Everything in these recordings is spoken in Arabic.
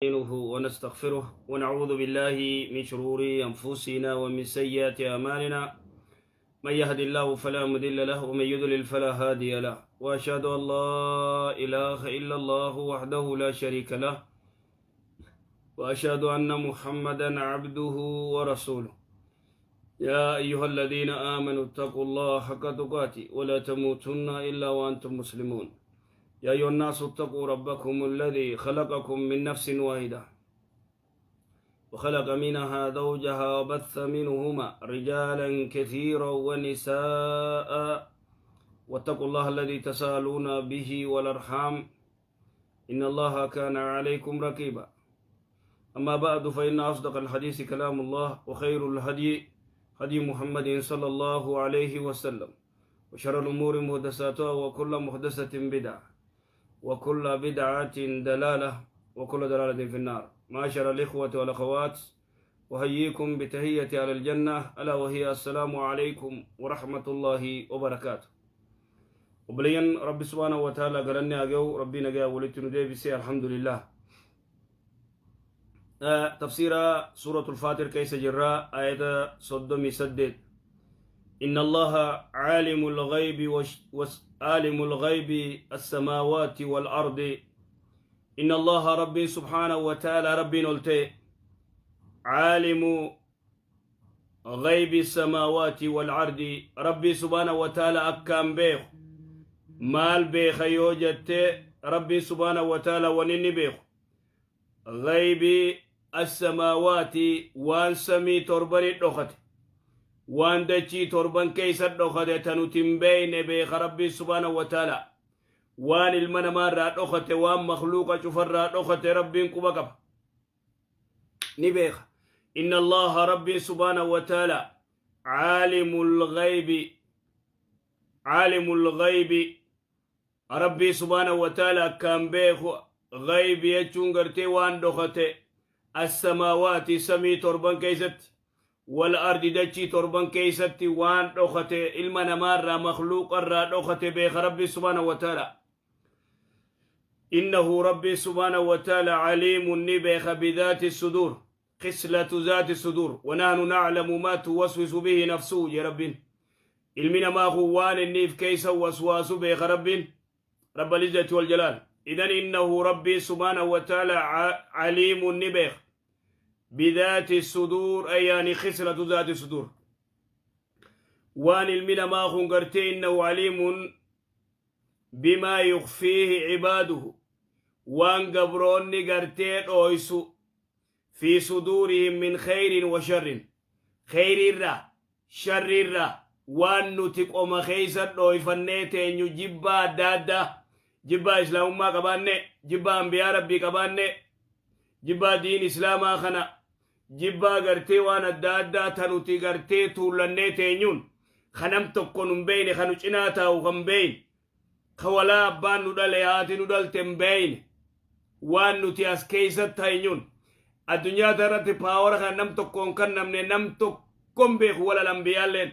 نستعينه ونستغفره ونعوذ بالله من شرور أنفسنا ومن سيئات أعمالنا من يهد الله فلا مضل له ومن يضلل فلا هادي له وأشهد أن لا إله إلا الله وحده لا شريك له وأشهد أن محمدا عبده ورسوله يا أيها الذين آمنوا اتقوا الله حق تقاته ولا تموتن إلا وأنتم مسلمون يا أيها الناس اتقوا ربكم الذي خلقكم من نفس واحدة وخلق منها زوجها وبث منهما رجالا كثيرا ونساء واتقوا الله الذي تساءلون به والأرحام إن الله كان عليكم رقيبا أما بعد فإن أصدق الحديث كلام الله وخير الهدي هدي محمد صلى الله عليه وسلم وشر الأمور محدثاتها وكل محدثة بدعة وكل بدعة دلالة وكل دلالة في النار. معاشر الإخوة والأخوات أحييكم بتحية على الجنة ألا وهي السلام عليكم ورحمة الله وبركاته. وبلين رب سبحانه وتعالى قالني أجو ربنا جاء ولتنا دي بسي الحمد لله. تفسير سورة الفاتر كيس جراء آية صدمي سدد إن الله عالم الغيب عالم الغيب السماوات والأرض إن الله ربي سبحانه وتعالى ربي نلتي عالم غيب السماوات والأرض ربي سبحانه وتعالى أكام بيخ مال بيخ يوجدت ربي سبحانه وتعالى ونني بيخ غيب السماوات وان سمي تربني دخت وان دچي تربن كيسر دخت تنتم بين بيخ ربي سبحانه وتعالى وان المنمار دخت وان مخلوق شفر دخت ربي كبكب نبيخ إن الله ربي سبحانه وتعالى عالم الغيب ربي سبحانه وتعالى كان بيخ غيب يچونغرتي وان دخت السماوات سمي تربن كيست والأرض دچي تربن كيست وان دخت المنمار مخلوق را دخت بيخ ربي سبحانه وتعالى إنه ربي سبحانه وتعالى عليم نبيخ بذات الصدور خصلة ذات الصدور ونحن نعلم ما توسوس به نفسه يا رب المنا ما خوان النيف كيس وسواس بيخ رب العزة والجلال إذن إنه ربي سبحانه وتعالى عليم نبيخ بذات الصدور أي يعني خصلة ذات الصدور وان المنا ما خنقرتي إنه عليم بما يخفيه عباده وان قبرون نقرتي أويسو في صدورهم من خير وشر خير الرا شر الرا وان نتق أما خيسر أويفنيتين يجبا دادا جبا إسلام ما قباني جبا أنبياء ربي قباني جبا دين إسلاما خنا جبا غرتي وانا دادا تنوتي غرتي تولني تينيون خنم تقنن بين خنوچناتا وخن بين خولا أبان ندل ياتي ندل تنبين وان نتي أسكيسة تينيون الدنيا ترتي باور خنم تقن كنم نم تقن بيخ ولا الأنبياء لين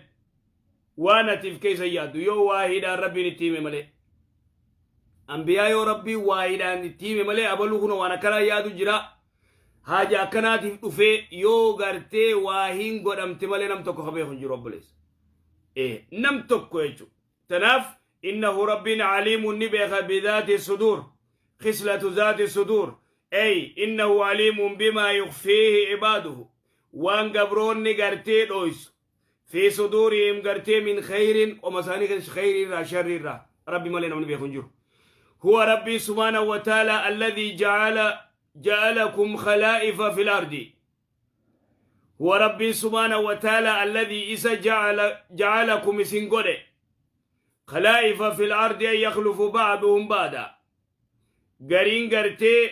وانا تفكيسة يادو يو واحدا ربي نتيمي ملي أنبياء يو ربي واحدا نتيمي ملي أبلوكنا وانا كلا يادو جرا حاجة كانت تفي يو غرتي واهين قدام تمالي نم تكو خبيه خنجي رب ليس نم تكو يجو تناف إنه ربنا عليم نبيخ بذات الصدور خصلة ذات الصدور أي إنه عليم بما يخفيه عباده وان قبرون نغرتي دويس في صدورهم غرتي من خير ومساني خير را شر را ربي مالينا نبيخ خنجي هو ربي سبحانه وتعالى الذي جعلكم خلائف في الأرض هو ربي سبحانه وتعالى الذي إذا جعلكم سنقره خلائف في الأرض أن يخلف بعضهم بعضا قرين قرتي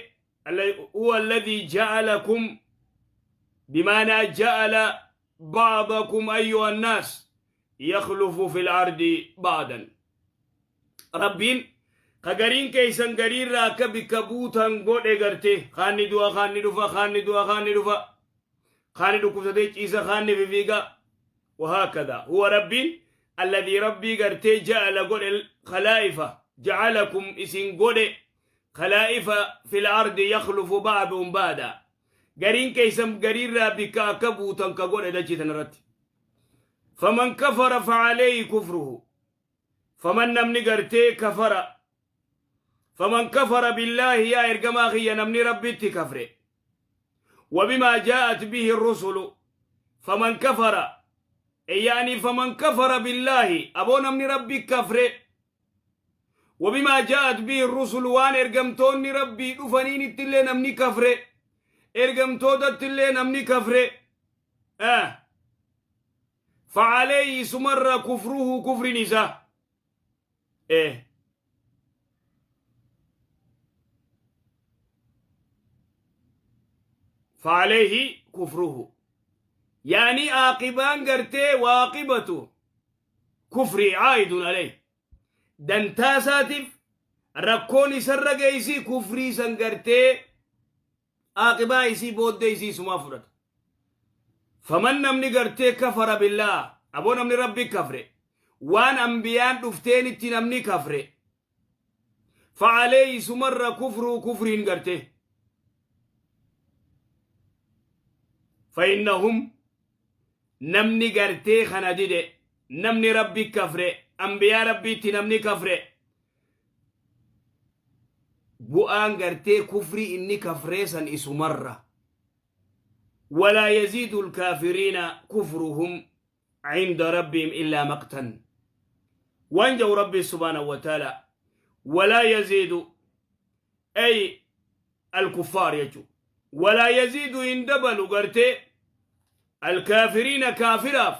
هو الذي جعلكم بمعنى جعل بعضكم أيها الناس يخلف في الأرض بعضا ربين خغرين كيسن غرين راكب كبوتان غودي غرتي خاني دوا خاني دفا خاني دوا خاني دفا خاني دو كفتي عيسى خاني فيغا وهكذا هو ربي الذي ربي غرتي جعل غود الخلائف جعلكم اسن غودي خلائف في الأرض يخلف بعضهم بعدا قرين كيسم قرين رابكا كبوتا كقول إدجي تنرت فمن كفر فعليه كفره فمن نمني قرتي كفر فمن كفر بالله يا إرقماخي نمني ربي كفره وبما جاءت به الرسل فمن كفر يعني فمن كفر بالله أبو نمني ربي كفره وبما جاءت به الرسل وان إرقمتوني ربي دفنين التلي نمني كفره إرقمتو التلي نمني كفره فعليه سمر كفره كفر نساء فعليه كفره يعني عاقبان قرتي واقبته كفري عائد عليه دنتا ساتف ركوني سر جيسي كفري سنقرتي عاقبا يسي بود يسي سمافرت فمن نمني قرتي كفر بالله أبو نمني ربي كفر وان أنبيان دفتين نمني كفر فعليه سمر كفر كفرين قرتي فإنهم نمني قرتي خنديد نمني ربي كفر أنبياء ربي تنمني كفر بؤان قرتي كفري إني كفريسا إسو مرة ولا يزيد الكافرين كفرهم عند ربهم إلا مقتا وانجوا ربي سبحانه وتعالى ولا يزيد أي الكفار يجو ولا يزيد اندبلوا قرتي الكافرين كافراف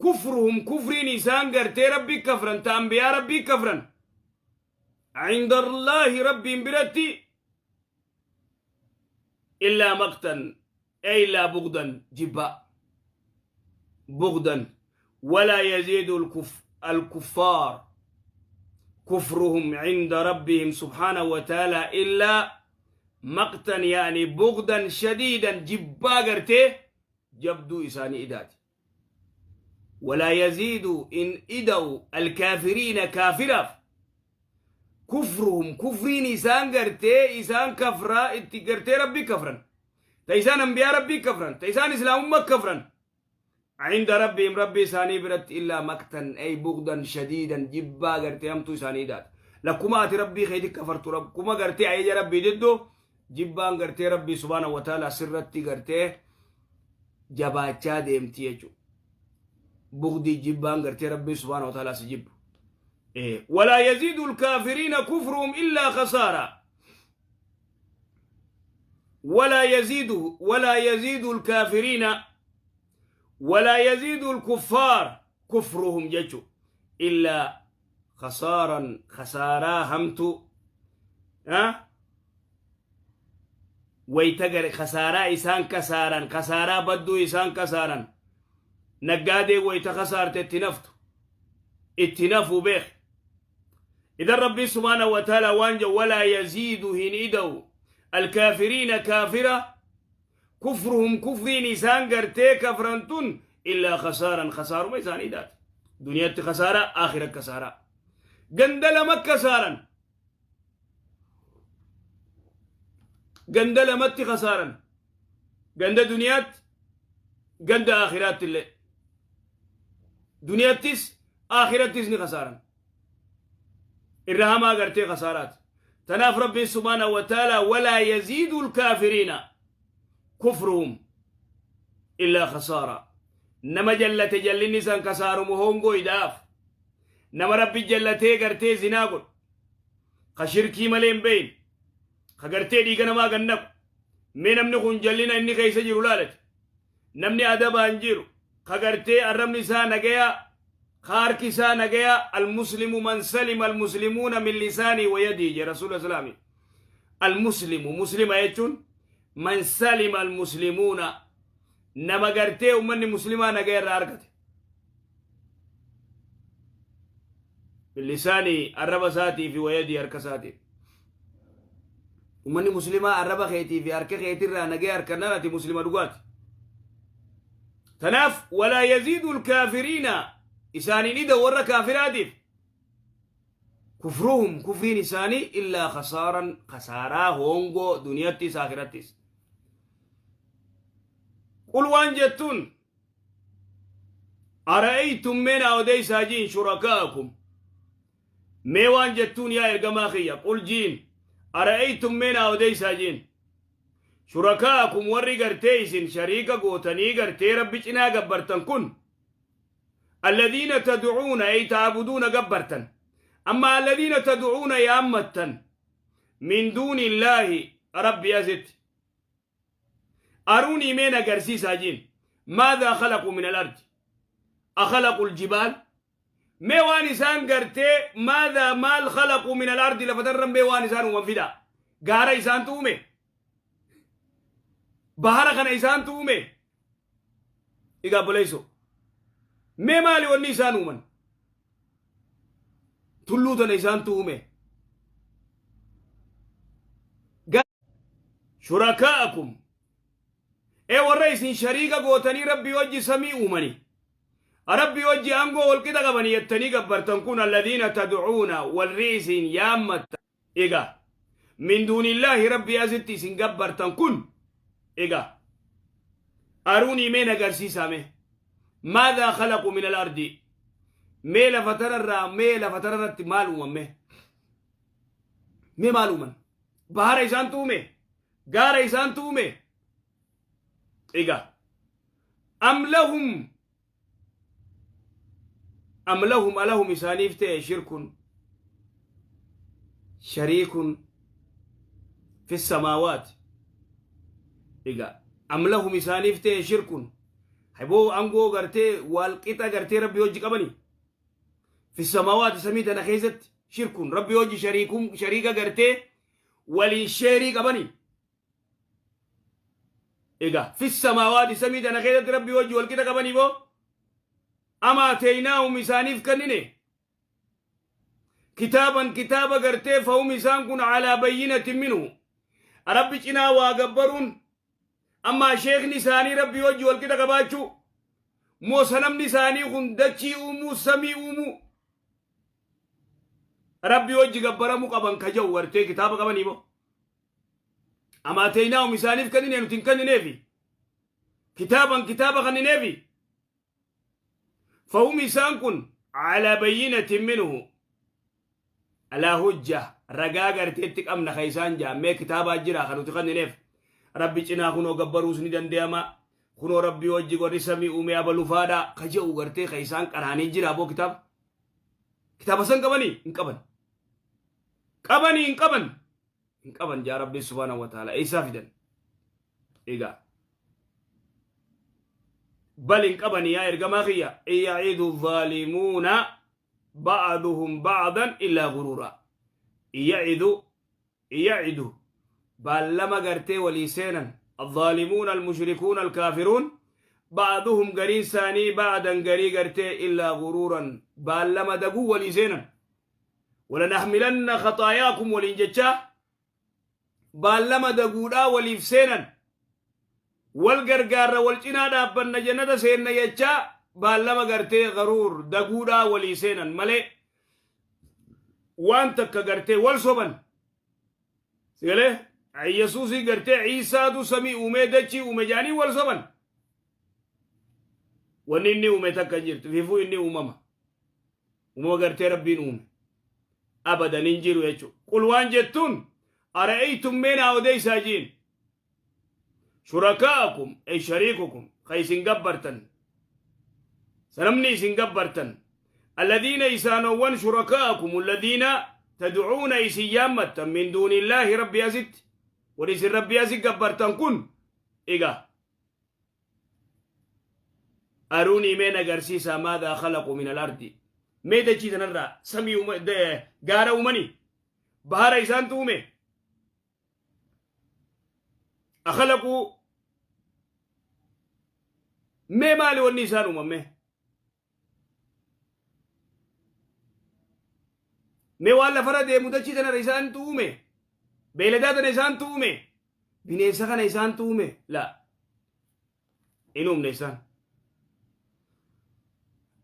كفرهم كفر نسان قرتي ربي كفرا تأنبياء ربي كفرا عند الله ربي برتي إلا مقتا أي لا بغدا جبا بغدا ولا يزيد الكفار كفرهم عند ربهم سبحانه وتعالى إلا مقتا يعني بغدا شديدا جبا قرتي جبدو إساني إداتي ولا يزيد إن إدوا الكافرين كافرا كفرهم كفرين إسان قرتي إسان كفرا قرتي ربي كفرا تيسان أنبياء ربي كفرا تيسان إسلام أمك كفرا عند ربهم ربي إساني برت إلا مقتا أي بغدا شديدا جبا قرتي أمتو إساني إدات لكما أتي ربي خيدي كفرت رب كما قرتي عيجا ربي جدو جبان قرتي ربي سبحانه وتعالى سرتي قرتي جباچا ديمتي يجو بغدي جبان قرتي ربي سبحانه وتعالى سجب ولا يزيد الكافرين كفرهم إلا خسارة ولا يزيد الكافرين ولا يزيد الكفار كفرهم ججو إلا خسارا همتو ويتقر خسارا إسان كسارا خسارا بدو إسان كسارا نقادي ويتخسارت اتنفو بيخ إذا ربي سبحانه وتعالى وانجا ولا يزيد هنيدو الكافرين كافرة كفرهم كفرين إسان قرتي كفرنتون إلا خسار ما إسان إدات دنيا خسارة آخرة كسارة قندل مكة سارا قندل متي خسارا قند دنيات قند آخرات اللي دنياتيس آخراتيس ني خسارا الرهما قرتي خسارات تناف ربي سبحانه وتعالى ولا يزيد الكافرين كفرهم إلا خسارة نما جلت جل نسان كسار مهونغو إداف نما ربي جلتي قرتي زناقل خشركي ملين بين خقرتي ديقنا ما قنب من نمني خنجلنا إني كيس جيرو لالت نمني أدبا انجيرو خقرتي الرمني سا نقيا خاركي سا نقيا المسلم من سلم المسلمون من لساني ويدي جي رسول الله سلامي المسلم مسلم يجون من سلم المسلمون نما قرتي ومن مسلمان نقيا راركتي باللساني الرب ساتي في ويدي أركساتي ومن مسلمة الرب خيتي في أرك خيتي نجار كنارتي مسلمة دقات تناف ولا يزيد الكافرين إساني نيدا ورا كافراتي كفرهم كفرين إساني إلا خسارا هونغو دنياتيس آخرتيس قل وان جتون أرأيتم من أودي ساجين شركاءكم ميوان جتون يا إرقماخية قل جين أرأيتم من أودي ساجين شركاءكم ورّي قرتيس شريكا قوتني قرتي ربي جنا قبرتن كن الذين تدعون أي تعبدون قبرتن أما الذين تدعون يا أمتن من دون الله ربي أزت أروني من قرسي ساجين ماذا خلقوا من الأرض أخلقوا الجبال ميوان إسان قرتي ماذا مال خلقوا من الأرض لفترن ميوان إسان ومفدا قارة إسان تومي بحر خان إسان تومي إيقا بليسو مي مالي وني إسان ومن تلوتن إسان تومي شركاءكم اي والرئيس شريكا قوتني ربي وجي سمي أمني ربي وجي أنقو والكدا قبني يتني قبرتن كون الذين تدعون والرئيس يامت إيقا من دون الله ربي أزتي سنقبرتن كون إيقا أروني مين أقرسي سامي ماذا خلقوا من الأرض ميلا فترر مالو مي مالو من بحر إسان تومي غار إسان تومي إيقا أم لهم إسانيفته شريك في السماوات إيقا أم لهم إسانيفته شرك حبو أنقو غرتي والقطة غرتي ربي وجي قبني في السماوات سميتنا خيزت شرك ربي وجي شريكة غرتي ولي شريك قبني إيقا في السماوات سميتنا خيزت ربي وجي والقطة قبني بو أما تيناهم إسانيف كنني كتابا غرتي فهم إسان كن على بينة منه ربي جنا واغبرون أما شيخ نساني ربي وجه والكتا قباتشو مو سنم نساني خندچي أمو سمي أمو ربي وجه قبرمو قبن كجو ورتي كتابا قبن إبو أما تيناهم إسانيف كنني نتنكني في كتابا خنني في فهم إسان كن على بينة منه على هجة رقاقر تيتك أمنا خيسان جا مي كتابا جرا خنو تخني نيف ربي جنا خنو قبروس ندن ديما خنو ربي وجي قري سمي أمي أبلو فادا خجو غرتي خيسان قراني جرا بو كتاب سن قبني انقبن جا ربي سبحانه وتعالى اي سافدن إيقا بل انقبن يا إرقماخية إن يعيد الظالمون بعضهم بعضا إلا غرورا يعيدوا بل لما قرتي وليسينا الظالمون المشركون الكافرون بعضهم قرين ثاني بعدا قري قرتي إلا غرورا بل لما دقوا وليسينا ولنحملن خطاياكم ولنججا بل لما دقوا وليفسينا والقرقار والجناد أبن جنة سينا يجا بل لما قرتي غرور دقوا وليسينا ملي وانتك قرتي والصبن سيقاله يسوسي قرتي عيسى دو سمي أميدتشي أمجاني والصبن ونيني أميتك جرت فيفو إني أمما قرتي ربين أمي أبدا ننجيرو يجو قل وان جتون أرأيتم من أودي ساجين شركاءكم أي شريككم خيسين قبرتن سنمني سنقبرتن الذين يسانون شركاءكم الذين تدعون إسيامة من دون الله ربي أزد وليس ربي أزد قبرتن كن إيقا أروني من أقرسيسا ماذا خلقوا من الأرض ميدا جيتا نرى سمي غارة أمني بحر إسان تومي أخلقوا مالي والنسان أممي ميوالا فرد مدچي تنا ريسان تومي بيلدات نيسان تومي بنيسا نيسان تومي لا إنهم نيسان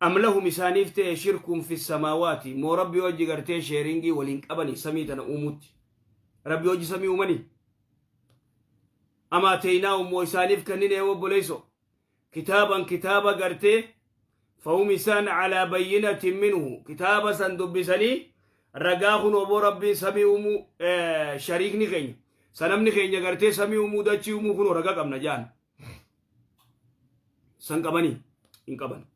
أم لهم إسانيفته شرك في السماوات مو ربي وجي قرتي شيرينجي ولينك أبني سميتنا أموت ربي وجي سمي أمني أما تيناهم مو إسانيف كنين يوب ليسو كتابا قرتي فهم إسان على بينة منه كتابا سندبسني رقاهن وبو ربي سمي أمو شريكني خين سنمني خين قرتي سمي أمو داتشي أمو خنو رقاق أمنا جان سنقبني إنقبن